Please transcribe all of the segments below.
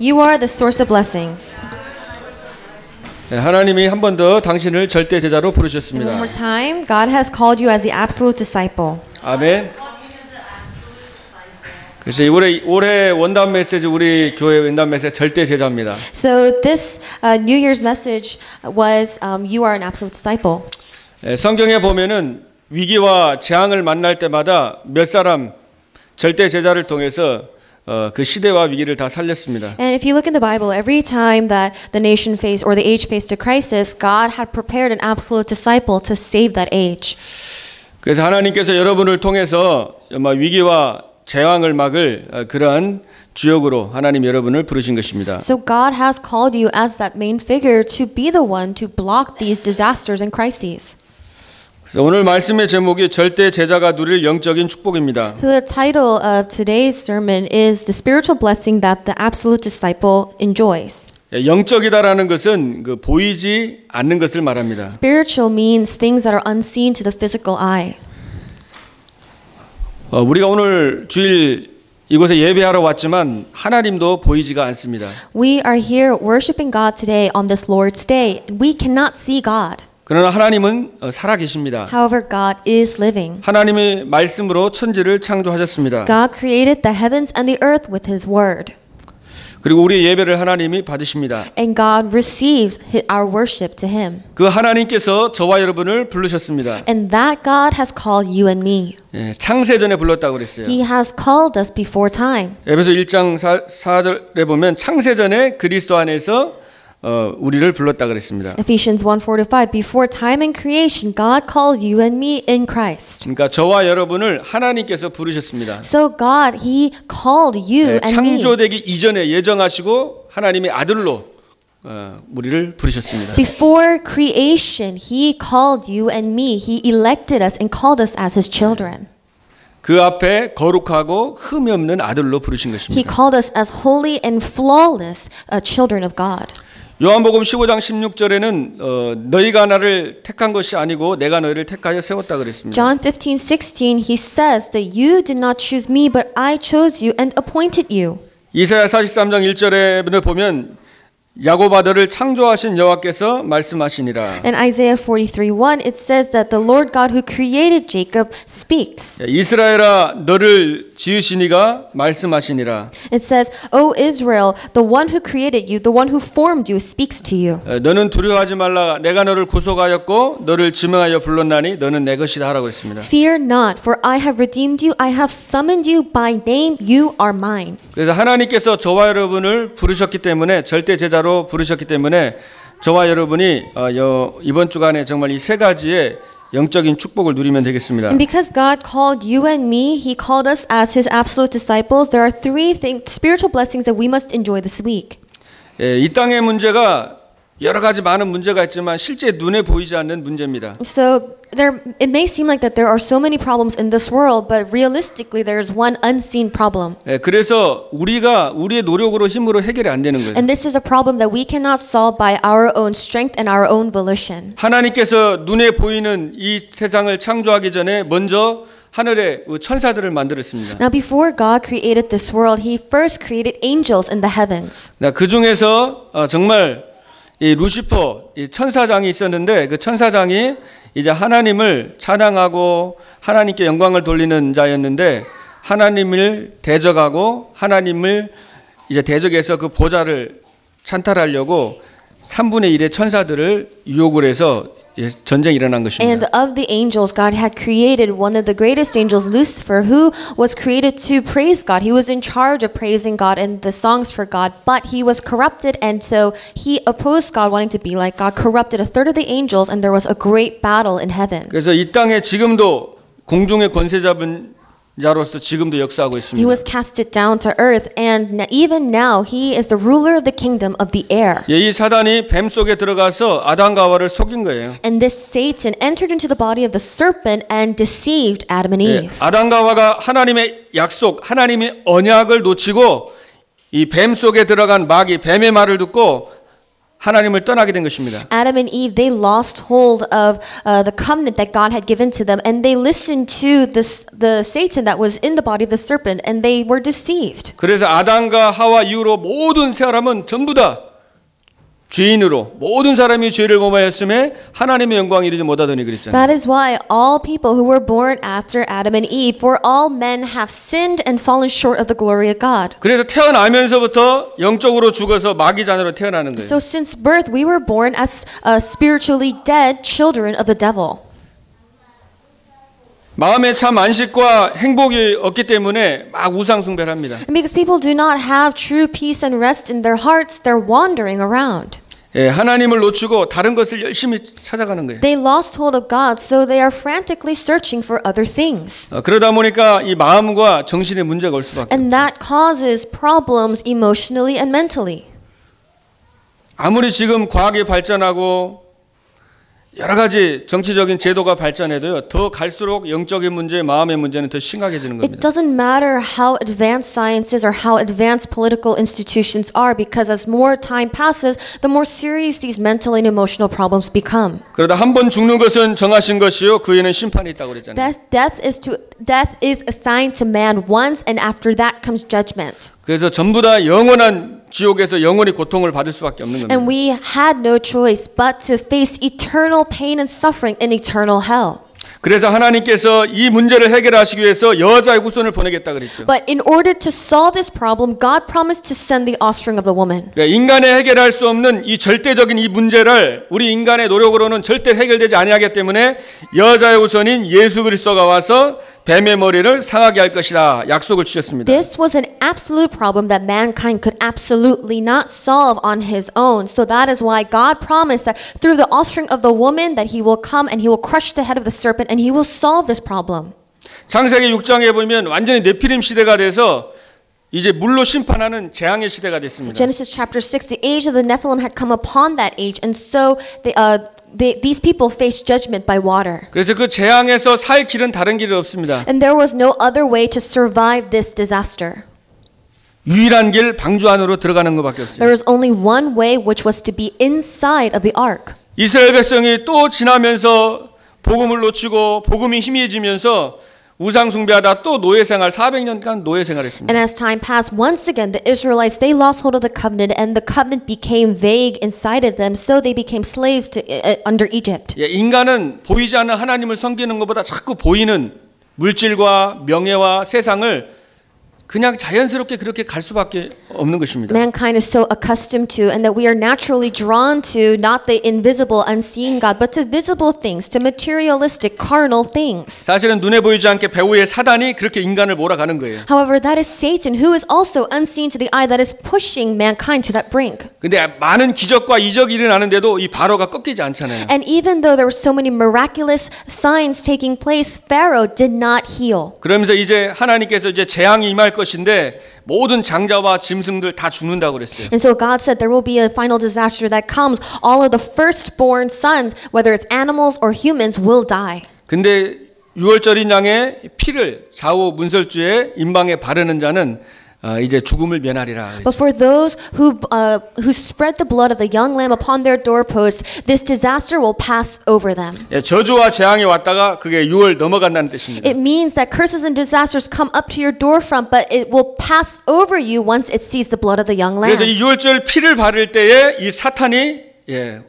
You are the source of blessings. 하나님이 한 번 더 당신을 절대 제자로 One 부르셨습니다. more time, God has called you as the absolute disciple. 아멘. 그래서 올해 원단 메시지 우리 교회 원단 메시지 절대 제자입니다. So this New Year's message was you are an absolute disciple. 성경에 보면은 위기와 재앙을 만날 때마다 몇 사람 절대 제자를 통해서 그 시대와 위기를 다 살렸습니다. And if you look in the Bible, every time that the nation faced or the age faced a crisis, God had prepared an absolute disciple to save that age. 그래서 하나님께서 여러분을 통해서 위기와 재앙을 막을 그러한 주역으로 하나님 여러분을 부르신 것입니다. So God has called you as that main figure to be the one to block these disasters and crises. 그래서 오늘 말씀의 제목이 절대 제자가 누릴 영적인 축복입니다. So the title of today's sermon is the spiritual blessing that the absolute disciple enjoys. 영적이다라는 것은 그 보이지 않는 것을 말합니다. Spiritual means things that are unseen to the physical eye. 우리가 오늘 주일 이곳에 예배하러 왔지만 하나님도 보이지가 않습니다. We are here worshiping God today on this Lord's Day, and we cannot see God. 그러나 하나님은 살아 계십니다. However, God is living. 하나님이 말씀으로 천지를 창조하셨습니다. God created the heavens and the earth with His word. 그리고 우리의 예배를 하나님이 받으십니다. And God receives our worship to Him. 그 하나님께서 저와 여러분을 부르셨습니다. And that God has called you and me. 창세전에 불렀다고 그랬어요. He has called us before time. 에베소 1장 4절에 보면 창세전에 그리스도 안에서 우리를 불렀다 그랬습니다. Ephesians 1:4-5 Before time and creation, God called you and me in Christ. 그러니까 저와 여러분을 하나님께서 부르셨습니다. So God, He called you and me. 창조되기 이전에 예정하시고 하나님의 아들로 우리를 부르셨습니다. Before creation, He called you and me. He elected us and called us as His children. 그 앞에 거룩하고 흠이 없는 아들로 부르신 He 것입니다. called us as holy and flawless children of God. 요한복음 15장 16절에는 너희가 나를 택한 것이 아니고 내가 너희를 택하여 세웠다 그랬습니다. John 15:16 he says that you did not choose me but I chose you and appointed you. 이사야 43장 1절에 보면 야곱 아들을 창조하신 여호와께서 말씀하시니라. In Isaiah 43:1 it says that the Lord God who created Jacob speaks. 이스라엘아 너를 지으신 이가 말씀하시니라. It says, O Israel, the one who created you, the one who formed you speaks to you. 너는 두려워하지 말라. 내가 너를 구속하였고 너를 지명하여 불렀나니 너는 내 것이다 하라고 했습니다. Fear not, for I have redeemed you. I have summoned you by name. You are mine. 그래서 하나님께서 저와 여러분을 부르셨기 때문에 절대 제자로 부르셨기 때문에 저와 여러분이 이번 주간에 정말 이 세 가지의 영적인 축복을 누리면 되겠습니다. And because God called you and me, He called us as His absolute disciples. There are three spiritual blessings that we must enjoy this week. 이 땅의 문제가 여러 가지 많은 문제가 있지만 실제 눈에 보이지 않는 문제입니다. So it may seem like that there are so many problems in this world, but realistically there is one unseen problem. 그래서 우리가 우리의 노력으로 힘으로 해결이 안 되는 거예요. And this is a problem that we cannot solve by our own strength and our own volition. 하나님께서 눈에 보이는 이 세상을 창조하기 전에 먼저 하늘에 천사들을 만들었습니다. Now before God created this world, He first created angels in the heavens. 그 중에서 정말 이 루시퍼 이 천사장이 있었는데 그 천사장이 이제 하나님을 찬양하고 하나님께 영광을 돌리는 자였는데 하나님을 대적하고 하나님을 이제 대적해서 그 보좌를 찬탈하려고 3분의 1의 천사들을 유혹을 해서 전쟁이 일어난 것입니다. And of the angels, God had created one of the greatest angels, Lucifer, who was created to praise God. He was in charge of praising God and the songs for God, but he was corrupted, and so he opposed God, wanting to be like God, corrupted a third of the angels, and there was a great battle in heaven. 그래서 이 땅에 지금도 공중의 권세 잡은 자로서 지금도 역사하고 있습니다. He was casted down to earth, and even now he is the ruler of the kingdom of the air. 이 사단이 뱀 속에 들어가서 아담과 하와를 속인 거예요. And this Satan entered into the body of the serpent and deceived Adam and Eve. 아담과 하와가 하나님의 약속, 하나님의 언약을 놓치고 이 뱀 속에 들어간 마귀, 뱀의 말을 듣고 하나님을 떠나게 된 것입니다. Adam and Eve, they lost hold of the covenant that God had given to them, and they listened to the Satan that was in the body of the serpent, and they were deceived. 그래서 아담과 하와 이후로 모든 사람은 전부 다 죄인으로 모든 사람이 죄를 범하였음에 하나님의 영광이 이르지 못하더니 그랬잖아요. That is why all people who were born after Adam and Eve, for all men have sinned and fallen short of the glory of God. 그래서 태어나면서부터 영적으로 죽어서 마귀 자녀로 태어나는 거예요. So since birth, we were born as spiritually dead children of the devil. 마음에 참 안식과 행복이 없기 때문에 막 우상 숭배를 합니다. And because people do not have true peace and rest in their hearts, they're wandering around. 예, 하나님을 놓치고 다른 것을 열심히 찾아가는 거예요. They lost hold of God, so they are frantically searching for other things. 그러다 보니까 이 마음과 정신에 문제가 올 수밖에. And that causes problems emotionally and mentally. 아무리 지금 과학이 발전하고 여러 가지 정치적인 제도가 발전해도요, 더 갈수록 영적인 문제, 마음의 문제는 더 심각해지는 겁니다. It doesn't matter how advanced science is or how advanced political institutions are, because as more time passes, the more serious these mental and emotional problems become. 그러다 한 번 죽는 것은 정하신 것이요, 그 후에는 심판이 있다고 그랬잖아요. Death is assigned to man once, and after that comes judgment. 그래서 전부 다 영원한 지옥에서 영원히 고통을 받을 수밖에 없는 겁니다. And we had no choice but to face eternal pain and suffering in eternal hell. 그래서 하나님께서 이 문제를 해결하시기 위해서 여자의 후손을 보내겠다 그랬죠. But in order to solve this problem, God promised to send the offspring of the woman. 인간이 해결할 수 없는 이 절대적인 이 문제를 우리 인간의 노력으로는 절대 해결되지 아니하기 때문에 여자의 후손인 예수 그리스도가 와서 뱀의 머리를 상하게 할 것이다 약속을 주셨습니다. This was an absolute problem that mankind could absolutely not solve on his own. So that is why God promised that through the offspring of the woman that he will come and he will crush the head of the serpent and he will solve this problem. 창세기 6장에 보면 완전히 네피림 시대가 돼서 이제 물로 심판하는 재앙의 시대가 됐습니다. Genesis chapter 6, the age of the Nephilim had come upon that age, and so these people faced judgment by water. 그래서 그 재앙에서 살 길은 다른 길이 없습니다. And there was no other way to survive this disaster. 유일한 길 방주 안으로 들어가는 것밖에 없어요. There was only one way, which was to be inside of the ark. 이스라엘 백성이 또 지나면서 복음을 놓치고 복음이 희미해지면서 우상 숭배하다 또 노예 생활 400년간 노예 생활했습니다. And as time passed, once again the Israelites, they lost hold of the covenant, and the covenant became vague inside of them, so they became slaves under Egypt. 예, 인간은 보이지 않는 하나님을 섬기는 것보다 자꾸 보이는 물질과 명예와 세상을 그냥 자연스럽게 그렇게 갈 수밖에 없는 것입니다. Mankind is so accustomed to, and that we are naturally drawn to not the invisible, unseen God, but to visible things, to materialistic, carnal things. 사실은 눈에 보이지 않게 배후의 사단이 그렇게 인간을 몰아가는 거예요. However, that is Satan, who is also unseen to the eye, that is pushing mankind to that brink. 근데 많은 기적과 이적이 일어나는데도 이 바로가 꺾이지 않잖아요. And even though there were so many miraculous signs taking place, Pharaoh did not heal. 그러면서 이제 하나님께서 이제 재앙이 임할 것인데 모든 장자와 짐승들 다 죽는다고 그랬어요. And so God said there will be a final disaster that comes. All of the firstborn sons, whether it's animals or humans, will die. 근데 유월절인 양의 피를 좌우 문설주에 임방에 바르는 자는 이제 죽음을 면하리라. But for those who spread the blood of the young lamb upon their doorposts, this disaster will pass over them. 예, 저주와 재앙이 왔다가 그게 6월 넘어간다는 뜻입니다. It means that curses and disasters come up to your doorfront, but it will pass over you once it sees the blood of the young lamb. 그래서 이 유월절 피를 바를 때에 이 사탄이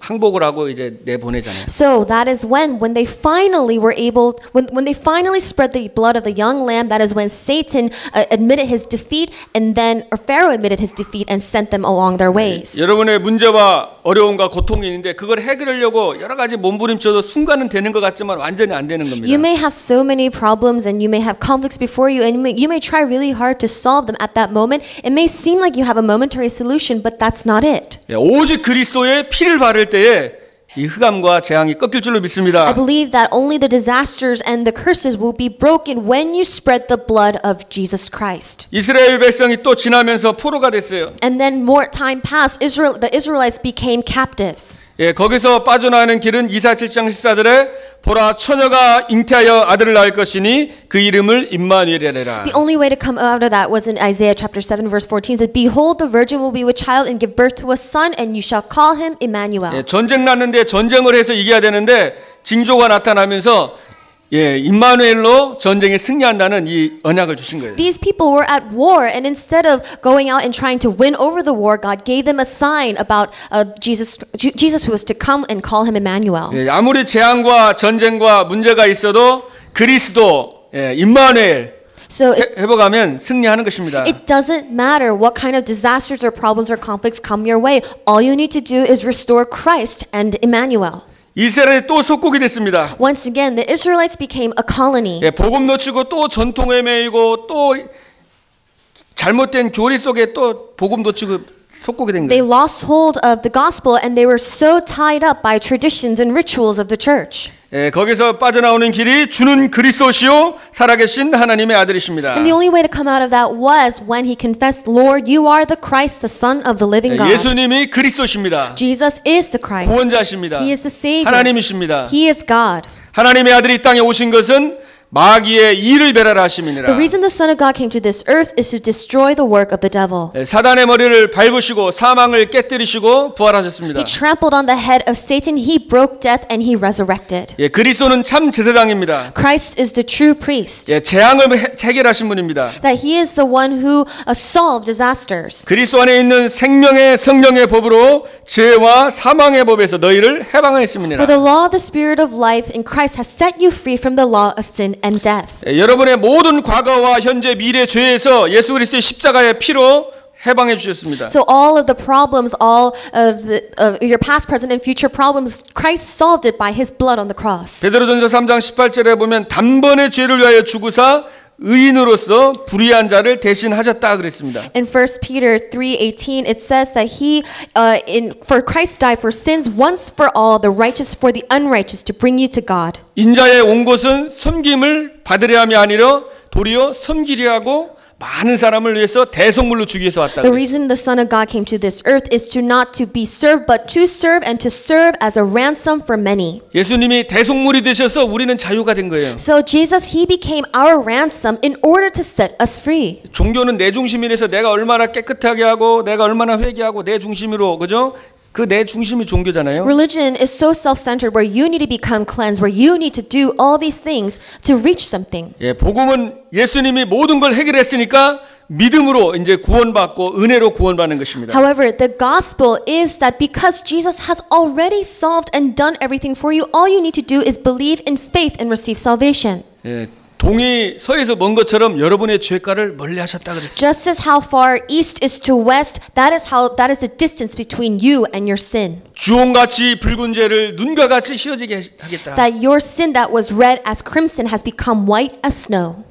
항복을 하고 이제 내보내잖아요. So that is when they finally were able, when they finally spread the blood of the young lamb, that is when Satan admitted his defeat, and then Pharaoh admitted his defeat and sent them along their ways. 여러분의 문제와 어려움과 고통이 있는데 그걸 해결하려고 여러 가지 몸부림쳐도 순간은 되는 것 같지만 완전히 안 되는 겁니다. You may have so many problems and you may have conflicts before you, and you may try really hard to solve them at that moment. It may seem like you have a momentary solution, but that's not it. 오직 그리스도의 피를 바를 때에 이 흑암과 재앙이 꺾일 줄로 믿습니다. I believe that only the disasters and the curses will be broken when you spread the blood of Jesus Christ. 이스라엘 백성이 또 지나면서 포로가 됐어요. And then more time passed, the Israelites became captives. 예, 거기서 빠져나가는 길은 이사 7장 14절에 보라 처녀가 잉태하여 아들을 낳을 것이니 그 이름을 임마누엘이라. The only way to come out of that was in Isaiah chapter 7 verse 14 said, Behold, the virgin will be with child and give birth to a son, and you shall call him Emmanuel. 예, 전쟁 났는데 전쟁을 해서 이겨야 되는데 징조가 나타나면서 예, 임마누엘로 전쟁에 승리한다는 이 언약을 주신 거예요. These people were at war, and instead of going out and trying to win over the war, God gave them a sign about Jesus who was to come and call him Emmanuel. 예, 아무리 재앙과 전쟁과 문제가 있어도 그리스도 예, 임마누엘 So 회복하면 승리하는 것입니다. it doesn't matter what kind of disasters or problems or conflicts come your way. All you need to do is restore Christ and Emmanuel. 이스라엘이 또 속국이 됐습니다. Once again, the Israelites became a colony. 예, 복음 놓치고 또 전통에 매이고 또 잘못된 교리 속에 또 복음 놓치고 속국이 된 They 거예요. lost hold of the gospel, and they were so tied up by traditions and rituals of the church. 예, 거기서 빠져나오는 길이 주는 그리스도시요 살아계신 하나님의 아들이십니다. And the only way to come out of that was when he confessed, Lord, you are the Christ, the Son of the living God. 예수님이 그리스도십니다. Jesus is the Christ. 구원자십니다. He is the Savior. 하나님이십니다. He is God. 하나님의 아들이 이 땅에 오신 것은 마귀의 일을 멸하라 하심이니라. The reason the Son of God came to this earth is to destroy the work of the devil. 사단의 머리를 밟으시고 사망을 깨뜨리시고 부활하셨습니다. He trampled on the head of Satan, he broke death, and he resurrected. 예, 그리스도는 참 제사장입니다. Christ is the true priest. 예, 재앙을 해결하신 분입니다. That he is the one who solved disasters. 그리스도 안에 있는 생명의 성령의 법으로 죄와 사망의 법에서 너희를 해방하였습니다. For the law of the Spirit of life in Christ has set you free from the law of sin and death. 예, 여러분의 모든 과거와 현재 미래 죄에서 예수 그리스도의 십자가의 피로 해방해 주셨습니다. So all of the problems, all of your past, present, and future problems, Christ solved it by His blood on the cross. 베드로전서 3장 18절에 보면 단번에 죄를 위하여 죽으사 의인으로서 불의한 자를 대신하셨다 그랬습니다. In 1 Peter 3:18 it says that for Christ died for sins once for all, the righteous for the unrighteous, to bring you to God. 인자에 온 곳은 섬김을 받으려 함이 아니라 도리어 섬기려 하고 많은 사람을 위해서 대속물로 주기 위해서 왔다. The reason the Son of God came to this earth is to not to be served, but to serve and to serve as a ransom for many. 예수님이 대속물이 되셔서 우리는 자유가 된 거예요. So Jesus, He became our ransom in order to set us free. 종교는 내 중심이라서 내가 얼마나 깨끗하게 하고 내가 얼마나 회개하고 내 중심으로 그죠? 그 내 중심이 종교잖아요. Religion is so self-centered, where you need to become cleansed, where you need to do all these things to reach something. 예, 복음은 예수님이 모든 걸 해결했으니까 믿음으로 이제 구원받고 은혜로 구원받는 것입니다. However, the gospel is that because Jesus has already solved and done everything for you, all you need to do is believe in faith and receive salvation. 예, 동이 서에서 먼 것처럼 여러분의 죄가를 멀리하셨다 그랬어요. Just as how far east is to west, that is the distance between you and your sin. 주홍같이 붉은 죄를 눈과 같이 휘어지게 하겠다. That your sin that was red as crimson has become white as snow.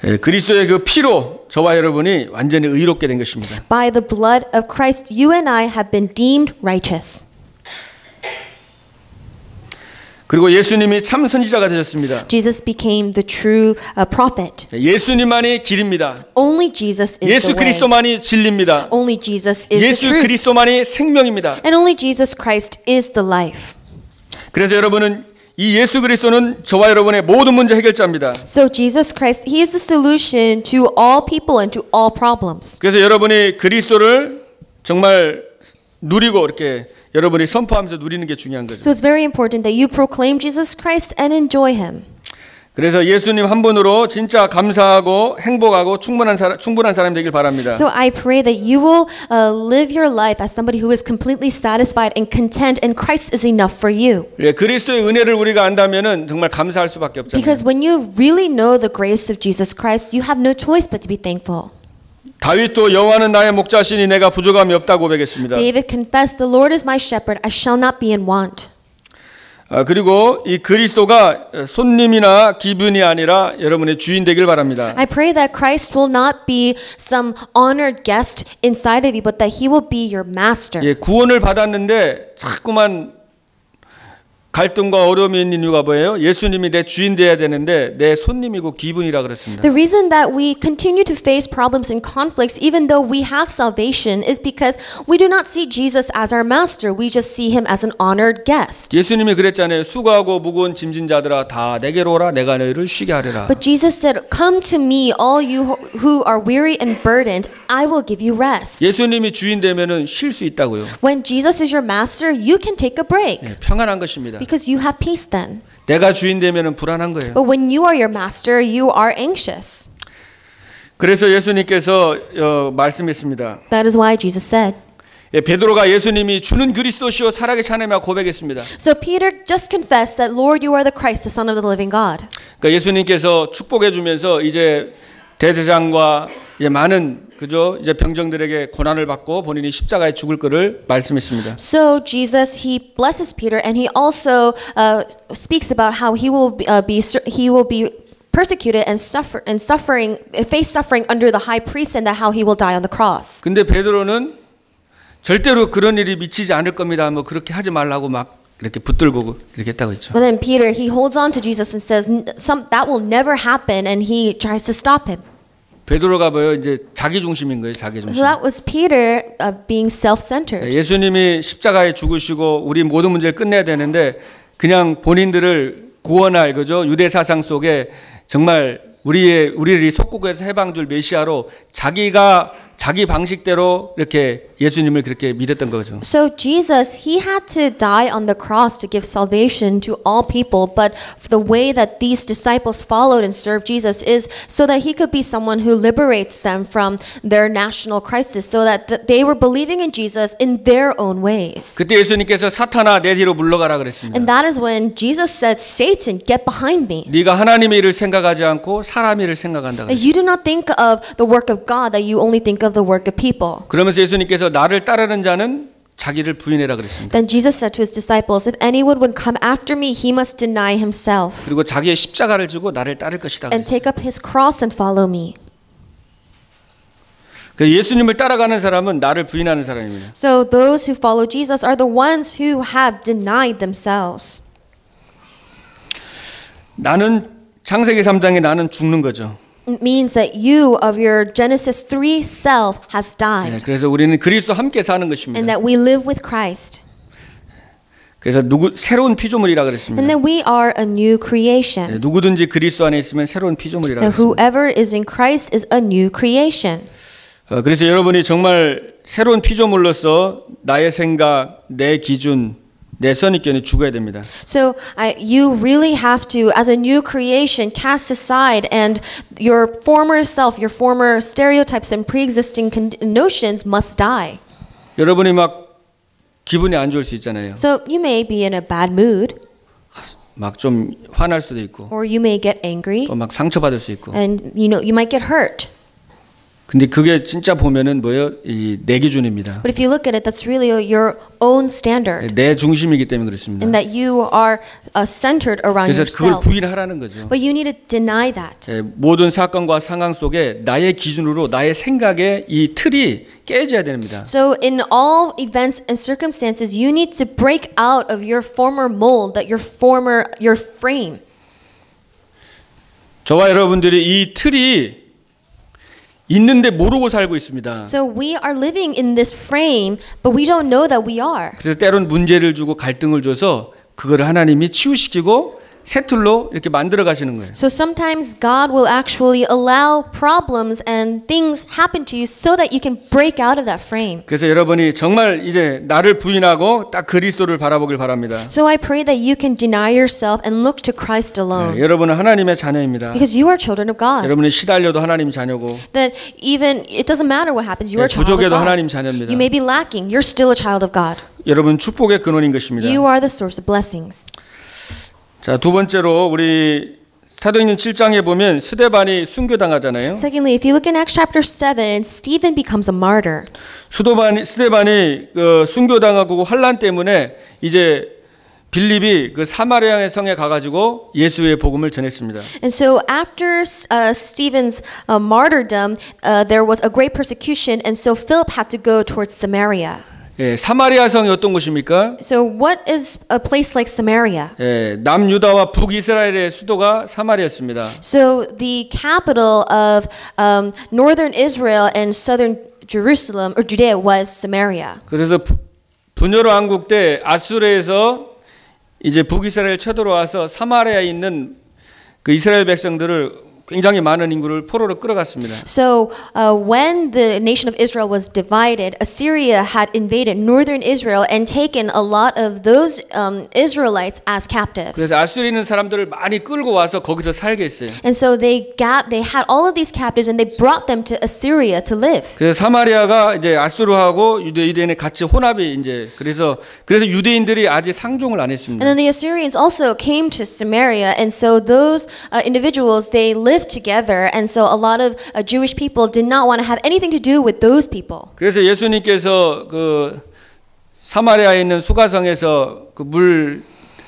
예, 그리스도의 그 피로 저와 여러분이 완전히 의롭게 된 것입니다. By the blood of Christ, you and I have been deemed righteous. 그리고 예수님이 참 선지자가 되셨습니다. Jesus became the true prophet. 예수님만이 길입니다. Only Jesus is 예수 the way. 그리스도만이 진리입니다. Only Jesus is the 예수 truth. 그리스도만이 생명입니다. And only Jesus Christ is the life. 그래서 여러분은 이 예수 그리스도는 저와 여러분의 모든 문제 해결자입니다. So Jesus Christ, He is the solution to all people and to all problems. 그래서 여러분이 그리스도를 정말 누리고 이렇게 여러분이 선포하면서 누리는 게 중요한 거죠. So it's very important that you proclaim Jesus Christ and enjoy Him. 그래서 예수님 한 분으로 진짜 감사하고 행복하고 충분한 사람이 되길 바랍니다. So I pray that you will live your life as somebody who is completely satisfied and content, and Christ is enough for you. 예, 그리스도의 은혜를 우리가 안다면은 정말 감사할 수밖에 없잖아요. Because when you really know the grace of Jesus Christ, you have no choice but to be thankful. 다윗도 여호와는 나의 목자시니 내가 부족함이 없다고 고백했습니다. David confessed, "The Lord is my shepherd; I shall not be in want." 그리고 이 그리스도가 손님이나 기분이 아니라 여러분의 주인 되길 바랍니다. I pray that Christ will not be some honored guest inside of you, but that He will be your master. 예, 구원을 받았는데 자꾸만 갈등과 어려움이 있는 이유가 뭐예요? 예수님이 내 주인 돼야 되는데 내 손님이고 기분이라 그랬습니다. The reason that we continue to face problems and conflicts even though we have salvation is because we do not see Jesus as our master. We just see him as an honored guest. 예수님이 그랬잖아요. 수고하고 무거운 짐진 자들아 다 내게로 오라 내가 너희를 쉬게 하리라. But Jesus said, "Come to me, all you who are weary and burdened, I will give you rest." 예수님이 주인 되면은 쉴 수 있다고요. When Jesus is your master, you can take a break 평안한 것입니다. because you have peace then. 내가 주인 되면은 불안한 거예요. But when you are your master, you are anxious. 그래서 예수님께서 말씀했습니다. That is why Jesus said. 베드로가 예수님이 주는 그리스도시요 살아계신 하나님이라 고백했습니다. So Peter just confessed that, Lord, you are the Christ, the Son of the living God. 그러니까 예수님께서 축복해 주면서 이제 대제사장과 이제 많은 그죠 이제 병정들에게 고난을 받고 본인이 십자가에 죽을 것을 말씀했습니다. So Jesus, he blesses Peter, and he also speaks about how he will be persecuted and face suffering under the high priest, and that how he will die on the cross. 근데 베드로는 절대로 그런 일이 미치지 않을 겁니다. 뭐 그렇게 하지 말라고 막 이렇게 붙들고 이렇게 했다고 했죠. But then Peter, he holds on to Jesus and says, that will never happen, and he tries to stop him. 베드로가 뭐요? 이제 자기 중심인 거예요. 자기 중심. So that was Peter being self-centered. 예수님이 십자가에 죽으시고 우리 모든 문제를 끝내야 되는데 그냥 본인들을 구원할 그죠? 유대 사상 속에 정말 우리를 속국에서 해방 줄 메시아로 자기 방식대로 이렇게 예수님을 그렇게 믿었던 거죠. So Jesus, he had to die on the cross to give salvation to all people, but the way that these disciples followed and served Jesus is so that he could be someone who liberates them from their national crisis, so that they were believing in Jesus in their own ways. 그때 예수님께서 사탄아 내 뒤로 물러가라 그랬습니다. And that is when Jesus said, Satan, get behind me. 네가 하나님의 일을 생각하지 않고 사람의 일을 생각한다. You do not think of the work of God, that you only think of the work of people. 그러면서 예수님께서 나를 따르는 자는 자기를 부인해라 그랬습니다. Then Jesus said to his disciples, if anyone would come after me, he must deny himself 그리고 자기의 십자가를 지고 나를 따를 것이다. and take up his cross and follow me. 예수님을 따라가는 사람은 나를 부인하는 사람입니다. So those who follow Jesus are the ones who have denied themselves. 나는 창세기 3장에 나는 죽는 거죠. It means that you of your Genesis 3 self has died. 그래서 우리는 그리스도와 함께 사는 And 것입니다. that we live with Christ. 그래서 새로운 피조물이라 그랬습니다. And that we are a new creation. 누구든지 그리스도 안에 있으면 새로운 피조물이라 That 그랬습니다. whoever is in Christ is a new creation. 그래서 여러분이 정말 새로운 피조물로서 나의 생각, 내 기준, 내 선입견이 죽어야 됩니다. So you really have to, as a new creation, cast aside and your former self, your former stereotypes and pre-existing notions must die. 여러분이 막 기분이 안 좋을 수 있잖아요. So you may be in a bad mood, 막 좀 화날 수도 있고, or you may get angry, 또 막 상처받을 수 있고. and you might get hurt. 근데 그게 진짜 보면은 뭐예요? 이 내 기준입니다. But if you look at it, that's really your own standard, 내 중심이기 때문에 그렇습니다. and that you are centered around 그래서 그걸 yourself. 부인하라는 거죠. But you need to deny that. 모든 사건과 상황 속에 나의 기준으로 나의 생각의 이 틀이 깨져야 됩니다. So in all events and circumstances, you need to break out of your former mold, that your frame. 저와 여러분들이 이 틀이 있는데 모르고 살고 있습니다. So we are living in this frame, but we don't know that we are. 그래서 때론 문제를 주고 갈등을 줘서 그거를 하나님이 치유시키고 새 틀로 이렇게 만들어 가시는 거예요. So sometimes God will actually allow problems and things happen to you so that you can break out of that frame. 그래서 여러분이 정말 이제 나를 부인하고 딱 그리스도를 바라보길 바랍니다. So I pray that you can deny yourself and look to Christ alone. 여러분은 하나님의 자녀입니다. Because you are children of God. 여러분이 시달려도 하나님 자녀고 That even it doesn't matter what happens, you are a child of 부족해도 God. 하나님 자녀입니다. You may be lacking, you're still a child of God. 여러분 축복의 근원인 것입니다. You are the source of blessings. 자, 두 번째로 우리 사도행전 7장에 보면 스데반이 순교당하잖아요. Secondly, if you look in Acts chapter 7, Stephen becomes a martyr. 스데반이 순교당하고 환란 때문에 이제 빌립이 그 사마리아의 성에 가가지고 예수의 복음을 전했습니다. And so after Stephen's martyrdom, there was a great persecution, and so Philip had to go towards Samaria. 예, 사마리아 성이 어떤 곳입니까? So what is a place like Samaria? 예, 남유다와 북이스라엘의 수도가 사마리아였습니다. So the capital of northern Israel and southern Jerusalem or Judea was Samaria. 그래서 분열 왕국 때 아수르에서 이제 북이스라엘 쳐들어와서 사마리아에 있는 그 이스라엘 백성들을 굉장히 많은 인구를 포로로 끌어갔습니다. So when the nation of Israel was divided, Assyria had invaded northern Israel and taken a lot of those Israelites as captives. 그래서 아수르에 있는 사람들을 많이 끌고 와서 거기서 살게 했어요. And so they had all of these captives and they brought them to Assyria to live. 그래서 사마리아가 이제 아수르하고 유대인의 같이 혼합이 이제 그래서 유대인들이 아직 상종을 안 했습니다. And then the Assyrians also came to Samaria, and so those individuals they lived together, and so a lot of Jewish people did not want to have anything to do with those people. 그래서 예수님께서 그 사마리아에 있는 수가성에서 그 물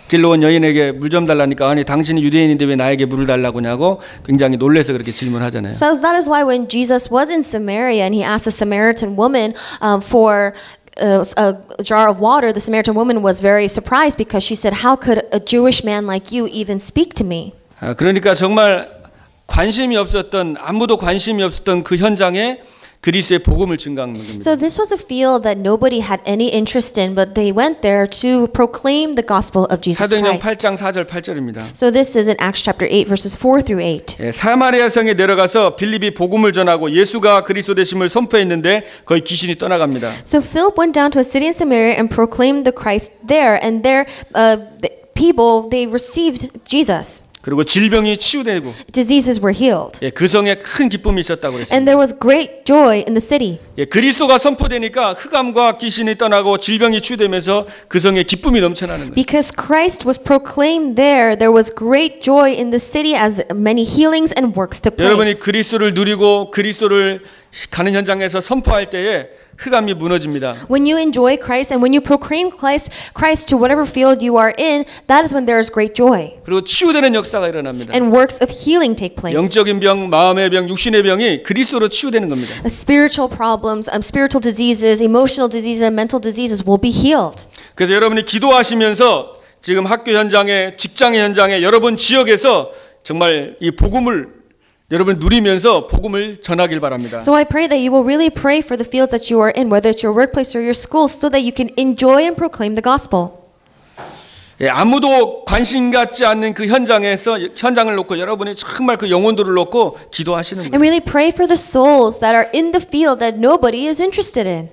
길로 온 여인에게 물 좀 달라니까 아니 당신이 유대인인데 왜 나에게 물을 달라고 하냐고 굉장히 놀라서 그렇게 질문하잖아요. So that is why when Jesus was in Samaria and he asked a Samaritan woman for a jar of water, the Samaritan woman was very surprised because she said, "How could a Jewish man like you even speak to me?" 그러니까 정말 아무도 관심이 없었던 그 현장에 그리스도의 복음을 증거하는 겁니다. So this was a field that nobody had any interest in, but they went there to proclaim the gospel of Jesus 사도행전 Christ. 8장 4절 8절입니다. So this is in Acts chapter 8 verses 4 through 8. 사마리아 성에 내려가서 빌립이 복음을 전하고 예수가 그리스도 되심을 선포했는데 거의 귀신이 떠나갑니다. So Philip went down to a city in Samaria and proclaimed the Christ there, and there the people they received Jesus. 그리고 질병이 치유되고 Diseases were healed. 그 성에 큰 기쁨이 있었다고 그랬습니다. And there was great joy in the city. 그리스도가 선포되니까 흑암과 귀신이 떠나고 질병이 치유되면서 그 성에 기쁨이 넘쳐나는 거예요. Because Christ was proclaimed there was great joy in the city as many healings and works took place. 여러분이 그리스도를 누리고 그리스도를 가는 현장에서 선포할 때에 흑암이 무너집니다. When you enjoy Christ and when you proclaim Christ to whatever field you are in, that is when there is great joy. 그리고 치유되는 역사가 일어납니다. And works of healing take place. 영적인 병, 마음의 병, 육신의 병이 그리스도로 치유되는 겁니다. Spiritual problems, spiritual diseases, emotional diseases, and mental diseases will be healed. 그래서 여러분이 기도하시면서 지금 학교 현장에, 직장의 현장에, 여러분 지역에서 정말 이 복음을 여러분 누리면서 복음을 전하길 바랍니다. So I pray that you will really pray for the fields that you are in, whether it's your workplace or your school, so that you can enjoy and proclaim the gospel. 아무도 관심 갖지 않는 그 현장을 놓고 여러분이 정말 그 영혼들을 놓고 기도하시는 거예요. And really pray for the souls that are in the field that nobody is interested in.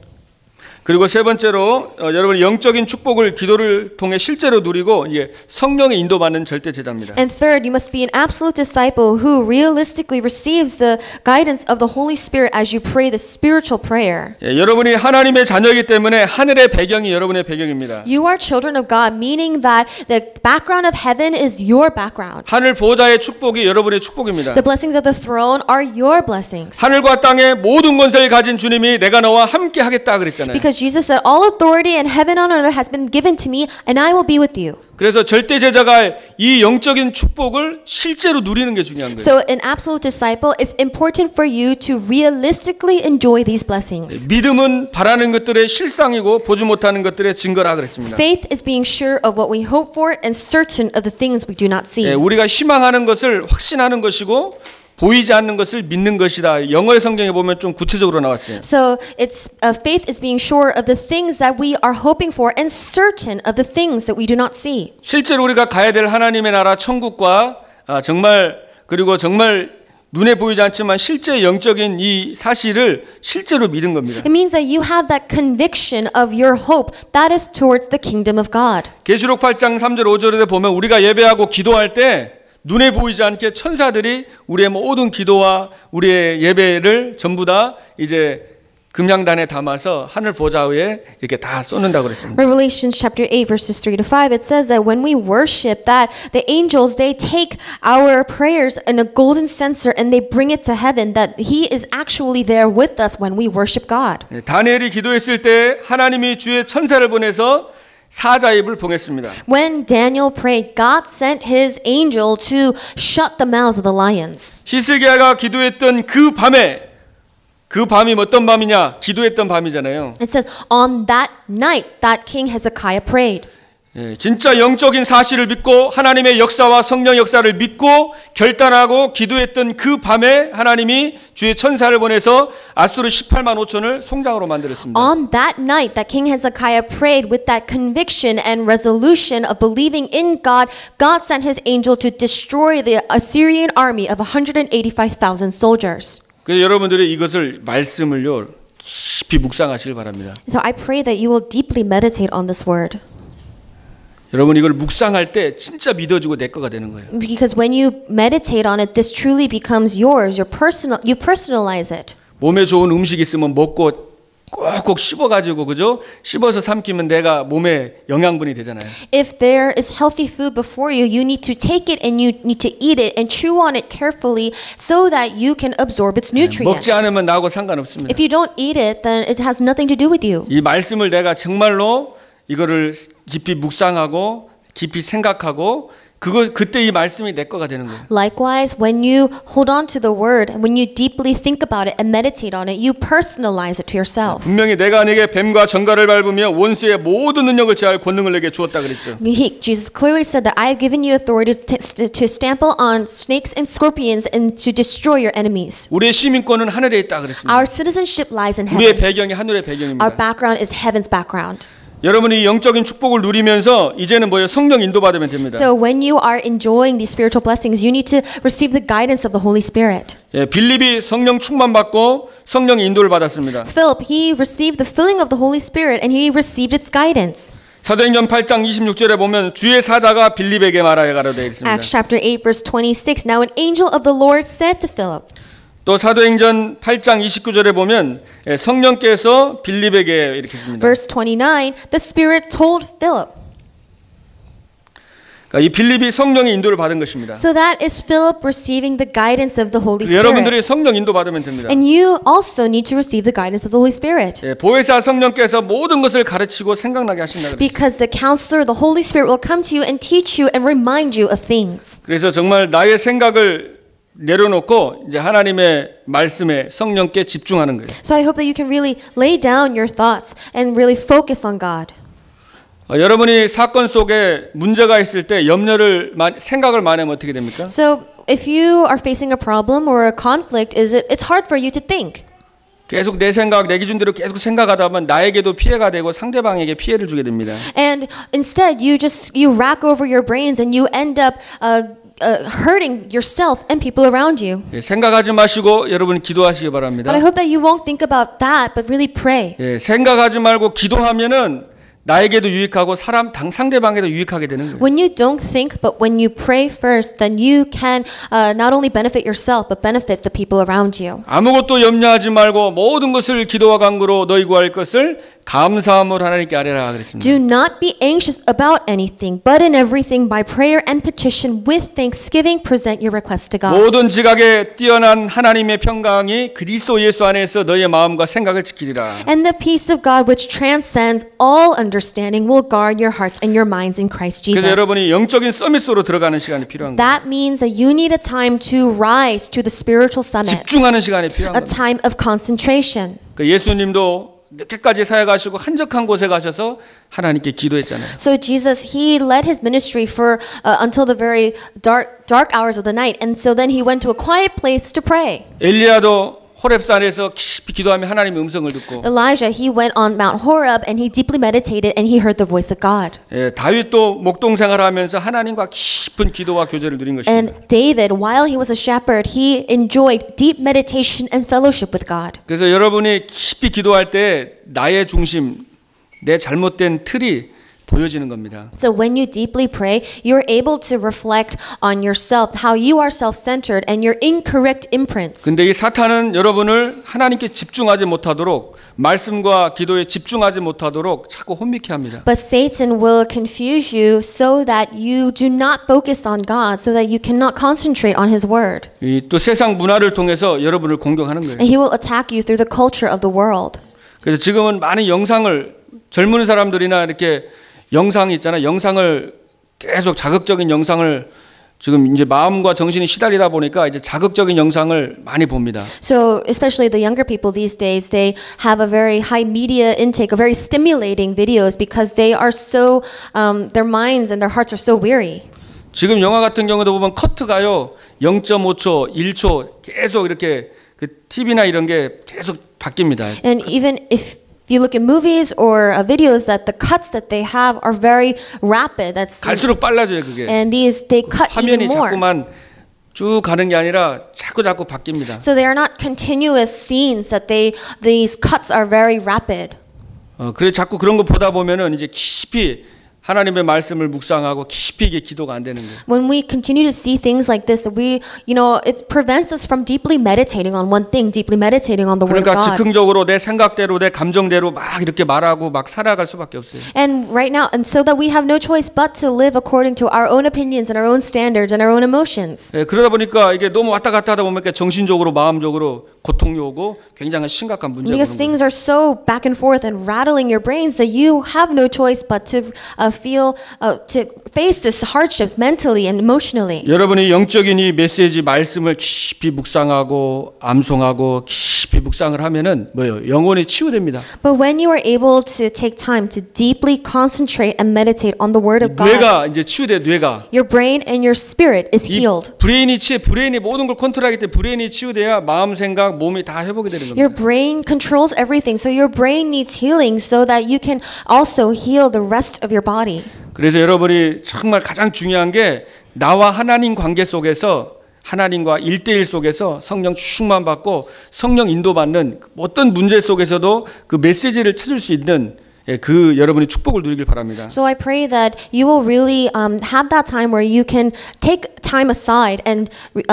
그리고 세 번째로 여러분이 영적인 축복을 기도를 통해 실제로 누리고 성령의 인도받는 절대 제자입니다. And third, you must be an absolute disciple who realistically receives the guidance of the Holy Spirit as you pray the spiritual prayer. 여러분이 하나님의 자녀이기 때문에 하늘의 배경이 여러분의 배경입니다. You are children of God, meaning that the background of heaven is your background. 하늘 보좌의 축복이 여러분의 축복입니다. The blessings of the throne are your blessings. 하늘과 땅의 모든 권세를 가진 주님이 내가 너와 함께 하겠다 그랬잖아요. Because Jesus said, all authority in heaven and on earth has been given to me, and I will be with you. 그래서 절대 제자가 이 영적인 축복을 실제로 누리는 게 중요한 거예요. So an absolute disciple, it's important for you to realistically enjoy these blessings. 믿음은 바라는 것들의 실상이고 보지 못하는 것들의 증거라 그랬습니다. Faith is being sure of what we hope for and certain of the things we do not see. 우리가 희망하는 것을 확신하는 것이고 보이지 않는 것을 믿는 것이다. 영어의 성경에 보면 좀 구체적으로 나왔어요. So it's faith is being sure of the things that we are hoping for and certain of the things that we do not see. 실제로 우리가 가야 될 하나님의 나라 천국과 정말 눈에 보이지 않지만 실제 영적인 이 사실을 실제로 믿은 겁니다. It means that you have that conviction of your hope that is towards the kingdom of God. 계시록 8장 3절 5절에 보면 우리가 예배하고 기도할 때 눈에 보이지 않게 천사들이 우리의 모든 기도와 우리의 예배를 전부 다 이제 금양단에 담아서 하늘 보좌 위에 이렇게 다 쏟는다고 그랬습니다. Revelation chapter 8 verses 3 to 5 it says that when we worship that the angels they take our prayers in a golden censer and they bring it to heaven that he is actually there with us when we worship God. 다니엘이 기도했을 때 하나님이 주의 천사를 보내서 사자 입을 봉했습니다. When Daniel prayed, God sent his angel to shut the mouths of the lions. 히스기야가 기도했던 그 밤에 그 밤이 어떤 밤이냐? 기도했던 밤이잖아요. It says, on that night, that king Hezekiah prayed. 예, 진짜 영적인 사실을 믿고 하나님의 역사와 성령 역사를 믿고 결단하고 기도했던 그 밤에 하나님이 주의 천사를 보내서 아수르 18만 5천을 송장으로 만들었습니다. On that night that King Hezekiah prayed with that conviction and resolution of believing in God, God sent his angel to destroy the Assyrian army of 185,000 soldiers. 그래서 여러분들이 이것을 말씀을요 깊이 묵상하시길 바랍니다. So I pray that you will deeply meditate on this word. 여러분 이걸 묵상할 때 진짜 믿어지고 내 거가 되는 거예요. Because when you meditate on it, this truly becomes yours. You personalize it. 몸에 좋은 음식 있으면 먹고 꼭꼭 씹어가지고 그죠? 씹어서 삼키면 내가 몸에 영양분이 되잖아요. If there is healthy food before you, you need to take it and you need to eat it and chew on it carefully so that you can absorb its nutrients. 먹지 않으면 나하고 상관없습니다. If you don't eat it, then it has nothing to do with you. 이 말씀을 내가 정말로 이거를 깊이 묵상하고 깊이 생각하고 그때 이 말씀이 내 거가 되는 거예요. Likewise, when you hold on to the word, when you deeply think about it and meditate on it, you personalize it to yourself. 분명히 내가 네게 뱀과 정갈을 밟으며 원수의 모든 능력을 제할 권능을 내게 주었다 그랬죠. Jesus clearly said that I have given you authority to stample on snakes and scorpions and to destroy your enemies. 우리의 시민권은 하늘에 있다 그랬습니다. Our citizenship lies in 우리의 heaven. 배경이 하늘의 Our 배경입니다. background is heaven's background. 여러분이 영적인 축복을 누리면서 이제는 뭐예요? 성령 인도받으면 됩니다. So when you are enjoying these spiritual blessings, you need to receive the guidance of the Holy Spirit. 예, 빌립이 성령 충만 받고 성령의 인도를 받았습니다. Philip, he received the filling of the Holy Spirit and he received its guidance. 사도행전 8장 26절에 보면 주의 사자가 빌립에게 말하여 가로되 있습니다. Acts chapter 8 verse 26. Now an angel of the Lord said to Philip. 또 사도행전 8장 29절에 보면 성령께서 빌립에게 이렇게 했습니다. Verse 29, the Spirit told Philip. 그러니까 이 빌립이 성령의 인도를 받은 것입니다. So that is Philip receiving the guidance of the Holy Spirit. 여러분들이 성령 인도 받으면 됩니다. And you also need to receive the guidance of the Holy Spirit. 예, 보혜사 성령께서 모든 것을 가르치고 생각나게 하신다 그랬어요. Because the counselor, the Holy Spirit will come to you and teach you and remind you of things. 그래서 정말 나의 생각을 내려놓고 이제 하나님의 말씀에 성령께 집중하는 거예요. So I hope that you can really lay down your thoughts and really focus on God. 여러분이 사건 속에 문제가 있을 때 생각을 많이 하면 어떻게 됩니까? So if you are facing a problem or a conflict, it's hard for you to think. 계속 내 생각, 내 기준대로 계속 생각하다 보면 나에게도 피해가 되고 상대방에게 피해를 주게 됩니다. And instead, you rack over your brains and you end up hurting yourself and people around you. 예, 생각하지 마시고 여러분 기도하시기 바랍니다. But I hope that you won't think about that, but really pray. 예, 생각하지 말고 기도하면은 나에게도 유익하고 상대방에도 유익하게 되는 거예요. When you don't think, but when you pray first, then you can not only benefit yourself, but benefit the people around you. 아무것도 염려하지 말고 모든 것을 기도와 간구로 너희 구할 것을 감사함으로 하나님께 아뢰라 그랬습니다. Do not be anxious about anything, but in everything by prayer and petition with thanksgiving present your requests to God. 모든 지각에 뛰어난 하나님의 평강이 그리스도 예수 안에서 너희의 마음과 생각을 지키리라. And the peace of God which transcends all understanding will guard your hearts and your minds in Christ Jesus. 그래서 여러분이 영적인 서밋으로 들어가는 시간이 필요한 거예요. That means that you need a time to rise to the spiritual summit, 집중하는 시간이 필요한 a 거예요. time of concentration. 예수님도 늦게까지 사역하시고 한적한 곳에 가셔서 하나님께 기도했잖아요. So Jesus, he led his ministry for until the very dark hours of the night, and so then he went to a quiet place to pray. 엘리야도 호렙산에서 깊이 기도하며 하나님의 음성을 듣고, Elijah, he went on Mount Horeb and he deeply meditated and he heard the voice of God. 예, 다윗도 목동생활을 하면서 하나님과 깊은 기도와 교제를 누린 것입니다. And David, while he was a shepherd, he enjoyed deep meditation and fellowship with God. 그래서 여러분이 깊이 기도할 때 나의 중심, 내 잘못된 틀이 보여지는 겁니다. So when you deeply pray, you're able to reflect on yourself, how you are self-centered and your incorrect imprints. 근데 이 사탄은 여러분을 하나님께 집중하지 못하도록, 말씀과 기도에 집중하지 못하도록 자꾸 혼미케 합니다. But Satan will confuse you so that you do not focus on God, so that you cannot concentrate on His Word. 또 세상 문화를 통해서 여러분을 공격하는 거예요. And he will attack you through the culture of the world. 그래서 지금은 많은 영상을, 젊은 사람들이나 이렇게 영상이 있잖아요. 영상을 계속 자극적인 영상을 지금 이제 마음과 정신이 시달리다 보니까 이제 자극적인 영상을 많이 봅니다. So especially the younger people these days, they have a very high media intake, a very stimulating videos because they are so, their minds and their hearts are so weary. 지금 영화 같은 경우도 보면 커트가요 0.5초, 1초 계속 이렇게 그 TV나 이런 게 계속 바뀝니다. And even if you look at movies or videos, that the cuts that they have are very rapid. That's 갈수록 빨라져요 그게. and they cut even 화면이 more. 자꾸만 쭉 가는 게 아니라 자꾸 바뀝니다. So they are not continuous scenes. That these cuts are very rapid. 그래 자꾸 그런 거 보다 보면은 이제 깊이 하나님의 말씀을 묵상하고 깊이 이게 기도가 안 되는 거예요. When we continue to see things like this, it prevents us from deeply meditating on one thing, deeply meditating on the Word of 그러니까 God. 즉흥적으로 내 생각대로 내 감정대로 막 이렇게 말하고 막 살아갈 수밖에 없어요. And right now, and so that we have no choice but to live according to our own opinions and our own standards and our own emotions. 그러다 보니까 이게 너무 왔다 갔다 하다 보니까 정신적으로 마음적으로 고통이 오고 굉장히 심각한 문제가 Because 오는 거예요. things are so back and forth and rattling your brains that you have no choice but to to face this hardships mentally and emotionally. 여러분이 영적인 이 메시지 말씀을 깊이 묵상하고 암송하고 깊이 묵상을 하면은 뭐예요? 영혼이 치유됩니다. But when you are able to take time to deeply concentrate and meditate on the Word of God, 뇌가 이제 치유돼 뇌가. your brain and your spirit is healed. 브레인이 모든 걸 컨트롤하기 때문에 브레인이 치유돼야 마음 생각 몸이 다 회복이 되는 겁니다. Your brain controls everything, so your brain needs healing so that you can also heal the rest of your body. 그래서 여러분이 정말 가장 중요한 게 나와 하나님 관계 속에서 하나님과 1대1 속에서 성령 충만 받고 성령 인도받는 어떤 문제 속에서도 그 메시지를 찾을 수 있는 그 여러분이 축복을 누리길 바랍니다. So I pray that you will really have that time where you can take time aside and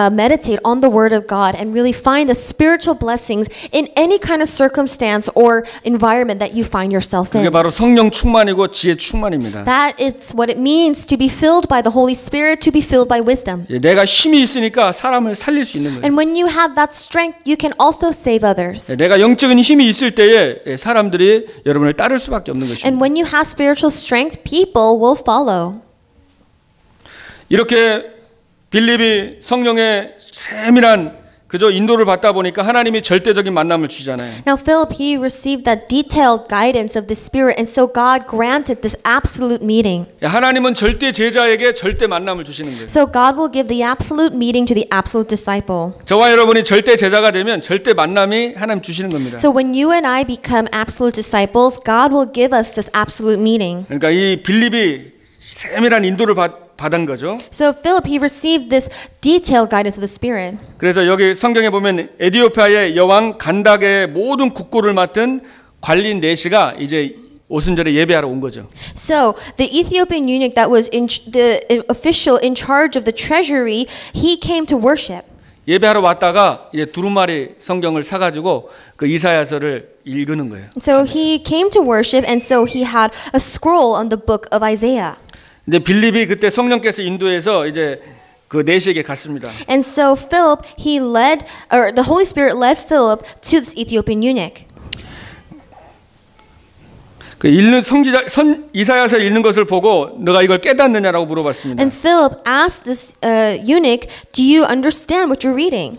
meditate on the Word of God and really find the spiritual blessings in any kind of circumstance or environment that you find yourself 그게 in. 바로 성령 충만이고 지혜 충만입니다. That is what it means to be filled by the Holy Spirit, to be filled by wisdom. 내가 힘이 있으니까 사람을 살릴 수 있는 거예요. And when you have that strength, you can also save others. 내가 영적인 힘이 있을 때에 사람들이 여러분을 따를 수밖에 없는 것입니다. And when you have spiritual strength, people will follow. 이렇게 빌립이 성령의 세밀한 그저 인도를 받다 보니까 하나님이 절대적인 만남을 주잖아요. Now Philip, he received that detailed guidance of the Spirit, and so God granted this absolute meeting. 하나님은 절대 제자에게 절대 만남을 주시는 거예요. So God will give the absolute meeting to the absolute disciple. 저와 여러분이 절대 제자가 되면 절대 만남이 하나님 주시는 겁니다. So when you and I become absolute disciples, God will give us this absolute meeting. 그러니까 이 빌립이 세밀한 인도를 받은 거죠. So Philip, he received this detailed guidance of the Spirit. 그래서 여기 성경에 보면 에디오피아의 여왕 간닥의 모든 국고를 맡은 관리인 네시가 이제 오순절에 예배하러 온 거죠. So the Ethiopian eunuch that was the official in charge of the treasury, he came to worship. 예배하러 왔다가 이제 두루마리 성경을 사가지고 그 이사야서를 읽는 거예요. So he came to worship, and so he had a scroll on the book of Isaiah. 근데 빌립이 그때 성령께서 인도해서 이제 그 네시에게 갔습니다. And so Philip, the Holy Spirit led Philip to this Ethiopian eunuch. 그 이사야서 읽는 것을 보고 너가 이걸 깨닫느냐라고 물어봤습니다. And Philip asked this eunuch, "Do you understand what you're reading?"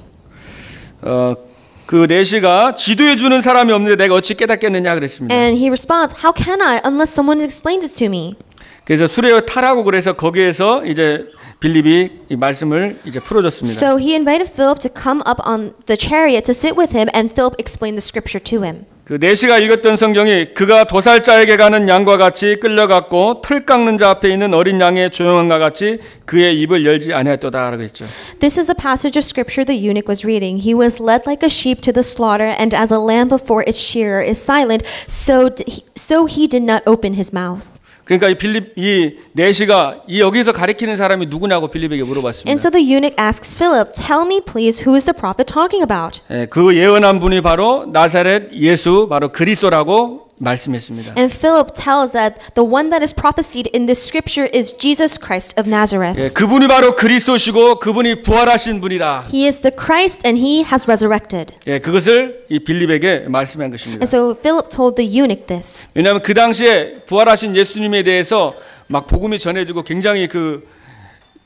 그 네시가 지도해 주는 사람이 없는데 내가 어찌 깨닫겠느냐 그랬습니다. And he responds, "How can I unless someone explains it to me?" 그래서 수레어 타라고 그래서 거기에서 이제 빌립이 이 말씀을 이제 풀어줬습니다. So he invited Philip to come up on the chariot to sit with him, and Philip explained the scripture to him. 그 네시가 읽었던 성경이 그가 도살자에게 가는 양과 같이 끌려갔고 털 깎는 자 앞에 있는 어린 양의 조용함과 같이 그의 입을 열지 아니하였도다라고 했죠. This is the passage of scripture the eunuch was reading. He was led like a sheep to the slaughter, and as a lamb before its shearer is silent, so he did not open his mouth. 그러니까 이 네시가 이 여기서 가리키는 사람이 누구냐고 빌립에게 And 물어봤습니다. so the eunuch asks Philip, "Tell me please, who is the prophet talking about?" 그 예언한 분이 바로 나사렛 예수 바로 그리스도라고 말씀했습니다. And Philip tells that the one that is prophesied in this scripture is Jesus Christ of Nazareth. 그분이 바로 그리스도시고 그분이 부활하신 분이다. He is the Christ, and he has resurrected. 그것을 이 빌립에게 말씀한 것입니다. And so Philip told the eunuch this. 왜냐하면 그 당시에 부활하신 예수님에 대해서 막 복음이 전해지고 굉장히 그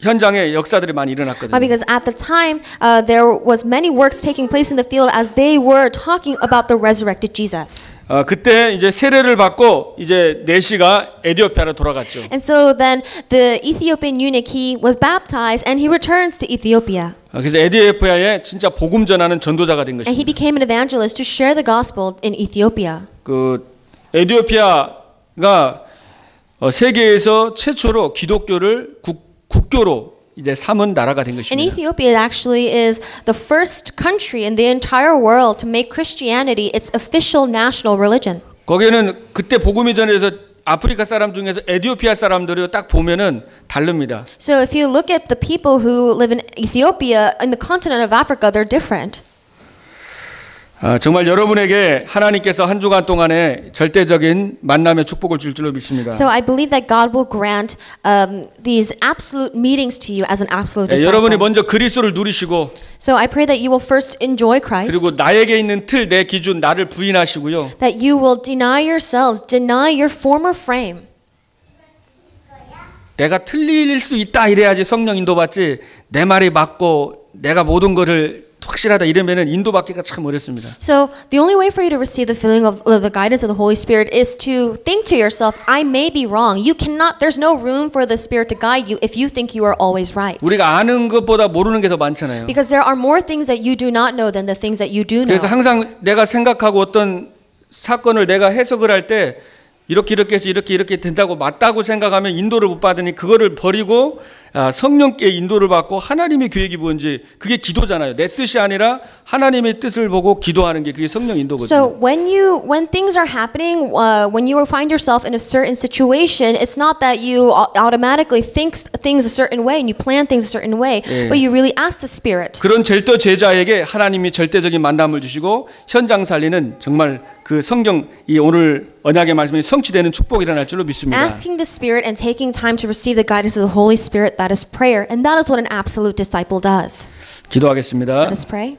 현장에 역사들이 많이 일어났거든요. Because at the time, there was many works taking place in the field as they were talking about the resurrected Jesus. 그때 이제 세례를 받고 이제 내시가 에티오피아로 돌아갔죠. And so then the Ethiopian eunuch, he was baptized and he returns to Ethiopia. 그래서 에티오피아에 진짜 복음 전하는 전도자가 된 And he 것입니다. became an evangelist to share the gospel in Ethiopia. 그 에티오피아가 세계에서 최초로 기독교를 국교로 이제 삼은 나라가 된 And 것입니다. Ethiopia actually is the first country in the entire world to make Christianity its official national religion. 거기에는 그때 복음이 전해서 아프리카 사람 중에서 에티오피아 사람들이 딱 보면은 다릅니다. So if you look at the people who live in Ethiopia, in the continent of Africa, they're different. 정말 여러분에게 하나님께서 한 주간 동안에 절대적인 만남의 축복을 줄 줄로 믿습니다. So I believe that God will grant these absolute meetings to you as an absolute disciple. 여러분이 먼저 그리스도를 누리시고 So I pray that you will first enjoy Christ. 그리고 나에게 있는 틀, 내 기준, 나를 부인하시고요. That you will deny yourselves, deny your former frame. 내가 틀릴 수 있다 이래야지 성령 인도받지 내 말이 맞고 내가 모든 것을 확실하다 이러면은 인도받기가 참 어렵습니다. So the only way for you to receive the feeling of the guidance of the Holy Spirit is to think to yourself, I may be wrong. You cannot, there's no room for the Spirit to guide you if you think you are always right. 우리가 아는 것보다 모르는 게 더 많잖아요. Because there are more things that you do not know than the things that you do know. 그래서 항상 내가 생각하고 어떤 사건을 내가 해석을 할 때 이렇게 해서 이렇게 된다고 맞다고 생각하면 인도를 못 받으니 그거를 버리고 성령께 인도를 받고 하나님의 계획이 뭔지 그게 기도잖아요. 내 뜻이 아니라 하나님의 뜻을 보고 기도하는 게 그게 성령 인도거든요. So when things are happening, when you find yourself in a certain situation, it's not that you automatically think things a certain way and you plan things a certain way, but you really ask the Spirit. 그런 절대 제자에게 하나님이 절대적인 만남을 주시고 현장 살리는 정말 그 성경 이 오늘 언약의 말씀이 성취되는 축복이 일어날 줄로 믿습니다. Asking the Spirit and taking time to receive the guidance of the Holy Spirit, that is prayer, and that is what an absolute disciple does. 기도하겠습니다. Let us pray.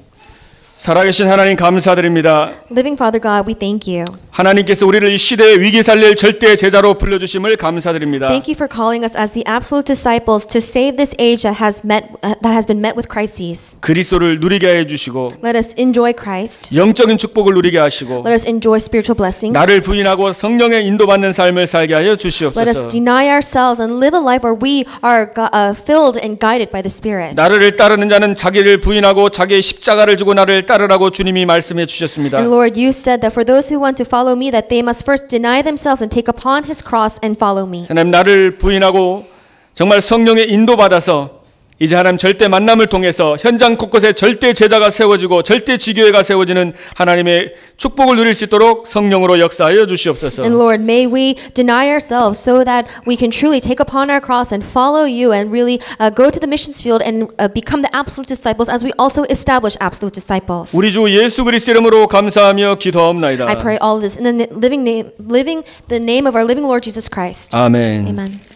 살아계신 하나님 감사드립니다. Living Father God, we thank you. 하나님께서 우리를 이 시대의 위기 살릴 절대 제자로 불러주심을 감사드립니다. Thank you for calling us as the absolute disciples to save this age that has been met with crises. 그리스도를 누리게 해주시고 Let us enjoy Christ. 영적인 축복을 누리게 하시고 Let us enjoy spiritual blessings. 나를 부인하고 성령의 인도받는 삶을 살게 하여 Let us 주시옵소서. deny ourselves and live a life where we are filled and guided by the Spirit. 나를 따르는 자는 자기를 부인하고 자기의 십자가를 지고 나를 따르라고 주님이 말씀해 주셨습니다. And Lord, you said that for those who want to follow me, that they must first deny themselves and take upon His cross and follow me. 하나님 나를 부인하고 정말 성령의 인도받아서 이제 하나님 절대 만남을 통해서 현장 곳곳에 절대 제자가 세워지고 절대 지교회가 세워지는 하나님의 축복을 누릴 수 있도록 성령으로 역사하여 주시옵소서. And Lord, may we deny ourselves so that we can truly take upon our cross and follow you and really go to the missions field and become the absolute disciples as we also establish absolute disciples. 우리 주 예수 그리스도 이름으로 감사하며 기도하옵나이다. I pray all this in the living the name of our living Lord Jesus Christ. 아멘. Amen.